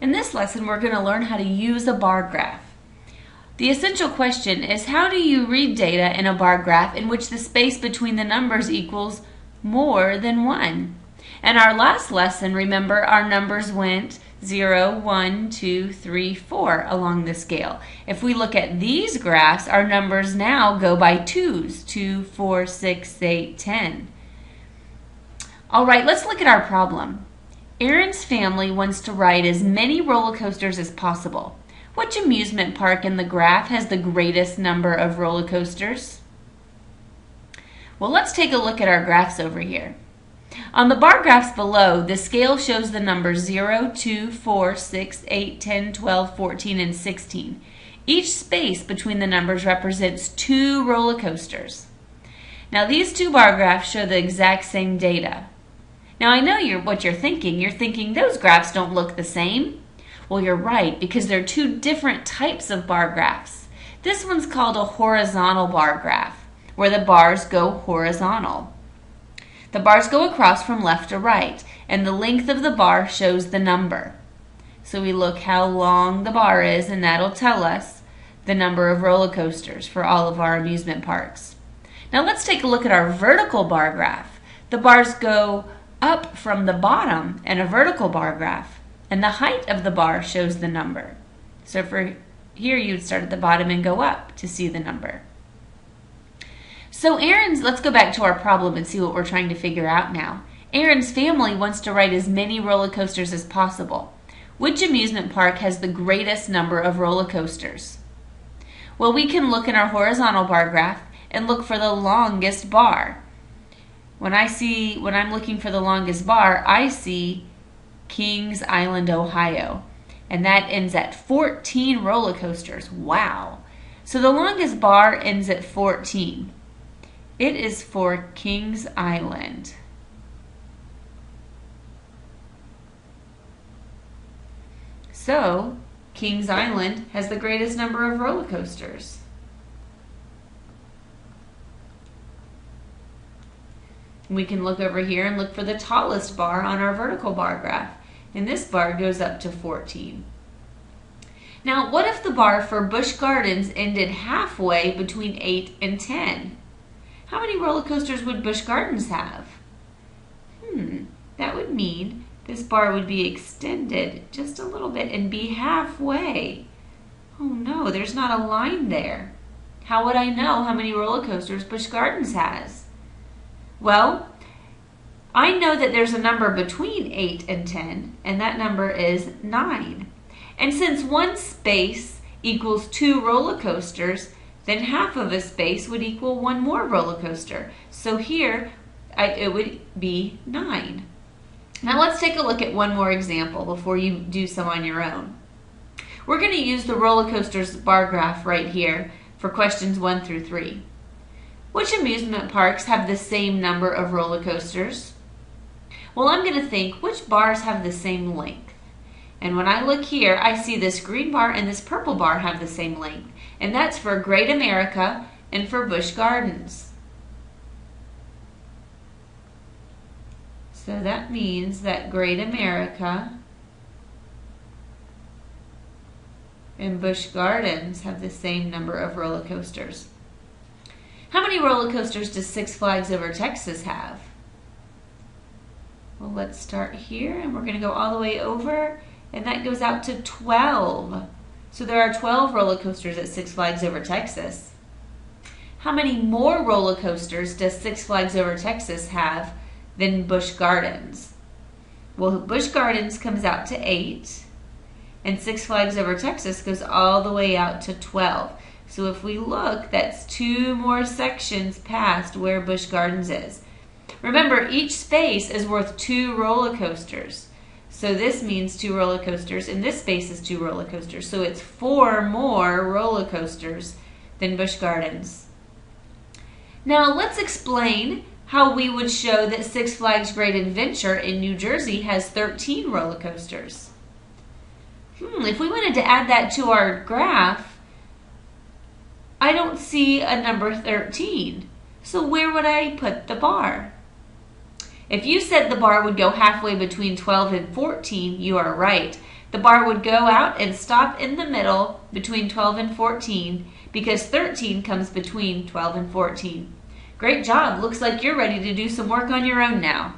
In this lesson, we're going to learn how to use a bar graph. The essential question is, how do you read data in a bar graph in which the space between the numbers equals more than 1? In our last lesson, remember, our numbers went 0, 1, 2, 3, 4 along the scale. If we look at these graphs, our numbers now go by 2s, 2, 4, 6, 8, 10. All right, let's look at our problem. Aaron's family wants to ride as many roller coasters as possible. Which amusement park in the graph has the greatest number of roller coasters? Well, let's take a look at our graphs over here. On the bar graphs below, the scale shows the numbers 0, 2, 4, 6, 8, 10, 12, 14, and 16. Each space between the numbers represents 2 roller coasters. Now, these two bar graphs show the exact same data. Now, I know what you're thinking. You're thinking those graphs don't look the same. Well, you're right, because they're 2 different types of bar graphs. This one's called a horizontal bar graph, where the bars go horizontal. The bars go across from left to right, and the length of the bar shows the number. So we look how long the bar is, and that'll tell us the number of roller coasters for all of our amusement parks. Now let's take a look at our vertical bar graph. The bars go up from the bottom in a vertical bar graph, and the height of the bar shows the number. So for here, you'd start at the bottom and go up to see the number. So let's go back to our problem and see what we're trying to figure out now. Aaron's family wants to ride as many roller coasters as possible. Which amusement park has the greatest number of roller coasters? Well, we can look in our horizontal bar graph and look for the longest bar. When I'm looking for the longest bar, I see Kings Island, Ohio, and that ends at 14 roller coasters. Wow. So the longest bar ends at 14. It is for Kings Island. So Kings Island has the greatest number of roller coasters. We can look over here and look for the tallest bar on our vertical bar graph, and this bar goes up to 14. Now, what if the bar for Busch Gardens ended halfway between 8 and 10? How many roller coasters would Busch Gardens have? That would mean this bar would be extended just a little bit and be halfway. Oh no, there's not a line there. How would I know how many roller coasters Busch Gardens has? Well, I know that there's a number between 8 and 10, and that number is 9. And since one space equals 2 roller coasters, then half of a space would equal 1 more roller coaster. So here, it would be 9. Now let's take a look at one more example before you do some on your own. We're going to use the roller coasters bar graph right here for questions 1 through 3. Which amusement parks have the same number of roller coasters? Well, I'm going to think, which bars have the same length? And when I look here, I see this green bar and this purple bar have the same length. And that's for Great America and for Busch Gardens. So that means that Great America and Busch Gardens have the same number of roller coasters. How many roller coasters does Six Flags Over Texas have? Well, let's start here, and we're going to go all the way over, and that goes out to 12. So there are 12 roller coasters at Six Flags Over Texas. How many more roller coasters does Six Flags Over Texas have than Busch Gardens? Well, Busch Gardens comes out to 8, and Six Flags Over Texas goes all the way out to 12. So if we look, that's 2 more sections past where Busch Gardens is. Remember, each space is worth 2 roller coasters. So this means 2 roller coasters, and this space is 2 roller coasters. So it's 4 more roller coasters than Busch Gardens. Now let's explain how we would show that Six Flags Great Adventure in New Jersey has 13 roller coasters. If we wanted to add that to our graph, I don't see a number 13. So where would I put the bar? If you said the bar would go halfway between 12 and 14, you are right. The bar would go out and stop in the middle between 12 and 14 because 13 comes between 12 and 14. Great job! Looks like you're ready to do some work on your own now.